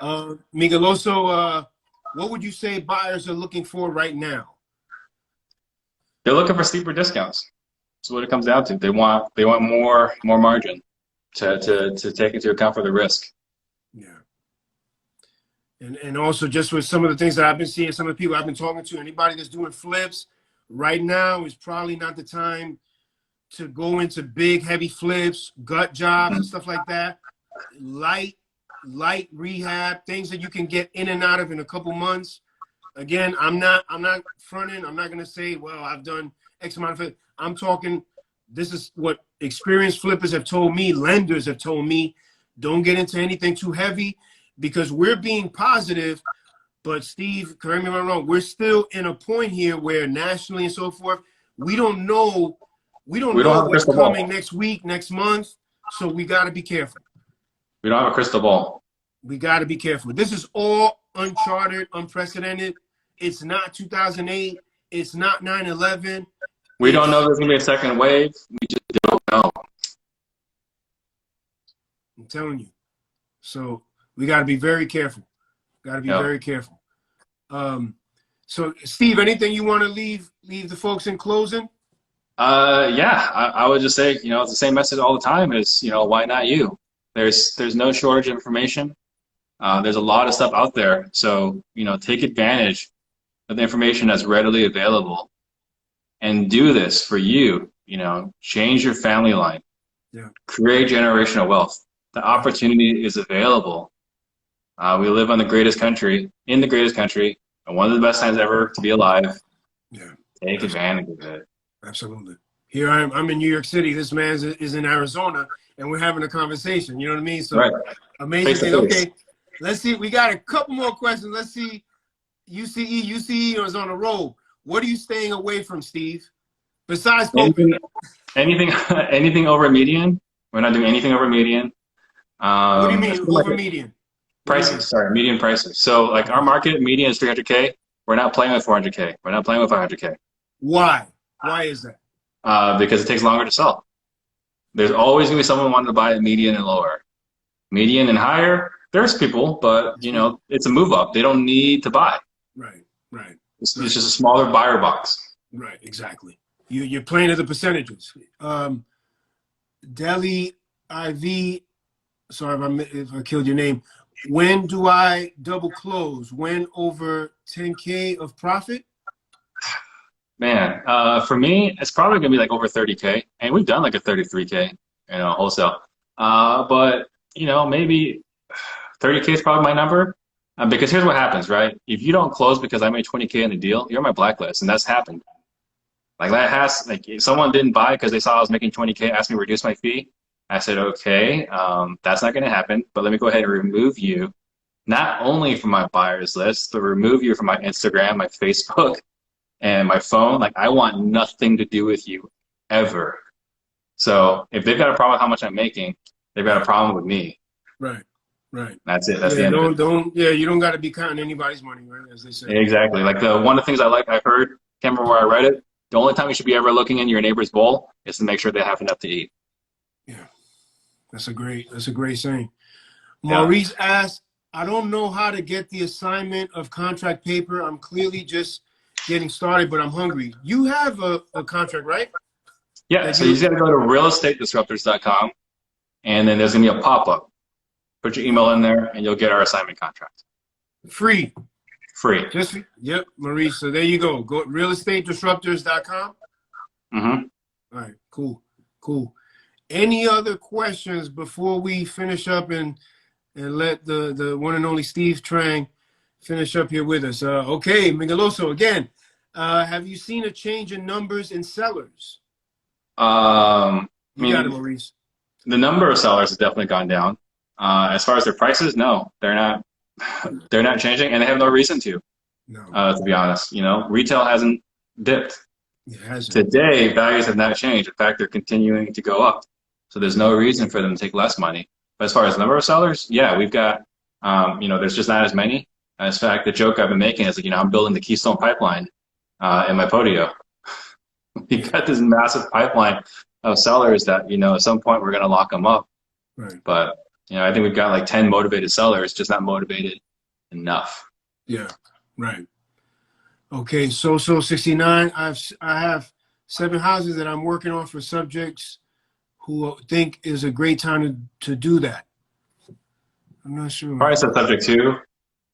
Migueloso, what would you say buyers are looking for right now? They're looking for steeper discounts. That's what it comes down to. They want more margin to take into account for the risk. Yeah. And also just with some of the things that I've been seeing, some of the people I've been talking to, anybody that's doing flips right now is probably not the time to go into big, heavy flips, gut jobs and stuff like that. Light rehab, things that you can get in and out of in a couple months. Again, I'm not fronting. I'm not going to say, well, I've done X amount of it. I'm talking, this is what experienced flippers have told me, lenders have told me, don't get into anything too heavy because we're being positive. But Steve, correct me if I'm wrong, we're still in a point here where nationally and so forth, we don't know what's coming next week, next month. So we got to be careful. We don't have a crystal ball. We got to be careful. This is all uncharted, unprecedented. It's not 2008. It's not 9/11. We don't know if there's going to be a second wave. We just don't know. I'm telling you. So we got to be very careful. Got to be very careful. So Steve, anything you want to leave the folks in closing? Yeah, I would just say, you know, it's the same message all the time is, you know, why not you? There's no shortage of information. There's a lot of stuff out there. So, you know, take advantage of the information that's readily available and do this for you, you know, change your family line, create generational wealth. The opportunity is available. We live in the greatest country, and one of the best times ever to be alive. Yeah. Take advantage of it. Absolutely. Here I'm in New York City. This man is in Arizona, and we're having a conversation. You know what I mean? So Right. amazing Face to thing. face. Okay, let's see. We got a couple more questions. Let's see. UCE is on a roll. What are you staying away from, Steve? Besides poker. Anything over median. We're not doing anything over median. What do you That's mean pretty much over it. median? What do you mean? Prices, sorry, median prices. So like our market median is 300K. We're not playing with 400K. We're not playing with 500K. Why? Why is that? Because it takes longer to sell. There's always gonna be someone wanting to buy at median and lower. Median and higher, there's people, but you know, it's a move up. They don't need to buy. Right, right. It's just a smaller buyer box. Right, exactly. You're playing at the percentages. Deli IV, sorry if I killed your name. When do I double close? When over 10K of profit? Man, for me, it's probably gonna be like over 30K, and we've done like a 33K, you know, wholesale. But you know, maybe 30K is probably my number. Because here's what happens, right? If you don't close because I made 20K in the deal, you're on my blacklist, and that's happened. Like that has like if someone didn't buy because they saw I was making 20K, asked me to reduce my fee. I said, okay, that's not going to happen. But let me go ahead and remove you, not only from my buyers list, but remove you from my Instagram, my Facebook, and my phone. Like I want nothing to do with you ever. So if they've got a problem with how much I'm making, they've got a problem with me. Right, right. That's it. That's the end of it. You don't got to be counting anybody's money, right? As they say. Exactly. Like the one of the things I heard, can't remember where I read it. The only time you should be ever looking in your neighbor's bowl is to make sure they have enough to eat. Yeah, that's a great saying. Yeah. Maurice asked, I don't know how to get the assignment of contract paper. I'm clearly just getting started, but I'm hungry. You have a contract, right? Yeah, so you just got to go to realestatedisruptors.com, and then there's going to be a pop-up. Put your email in there, and you'll get our assignment contract. Free. Free. Yep, Maurice. So there you go. Go realestatedisruptors.com. Mm-hmm. All right, cool. Any other questions before we finish up and let the one and only Steve Trang finish up here with us? Okay, Migueloso, again, have you seen a change in numbers in sellers? You got it, Maurice. The number of sellers has definitely gone down. As far as their prices, no, they're not. They're not changing, and they have no reason to. No. To be honest, you know, retail hasn't dipped. It hasn't. Today, values have not changed. In fact, they're continuing to go up. So there's no reason for them to take less money. But as far as the number of sellers, yeah, we've got, you know, there's just not as many. In fact, the joke I've been making is like, you know, I'm building the Keystone pipeline in my Podio. We've got this massive pipeline of sellers that, you know, at some point we're going to lock them up. Right. But, you know, I think we've got like 10 motivated sellers, just not motivated enough. Yeah, right. Okay, so 69. I have 7 houses that I'm working on for subjects who think is a great time to do that. I'm not sure. Probably said subject 2. Okay.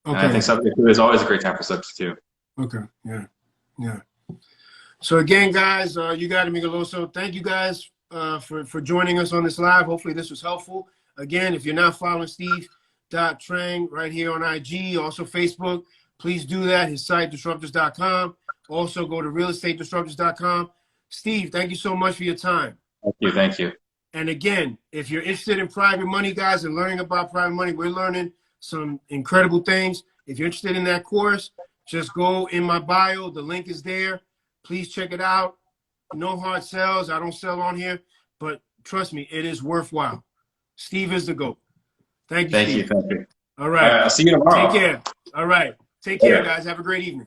And I think subject 2 is always a great time for subject 2. Okay, yeah. So again, guys, you got it, Migueloso. Thank you guys for joining us on this live. Hopefully this was helpful. Again, if you're not following Steve.Trang right here on IG, also Facebook, please do that. His site, disruptors.com. Also go to realestatedisruptors.com. Steve, thank you so much for your time. Thank you. And again, if you're interested in private money, guys, and learning about private money, we're learning some incredible things. If you're interested in that course, just go in my bio. The link is there. Please check it out. No hard sells. I don't sell on here, but trust me, it is worthwhile. Steve is the GOAT. Thank you, Steve. Thank you. All right. I'll see you tomorrow. Take care. All right. Take care, guys. Have a great evening.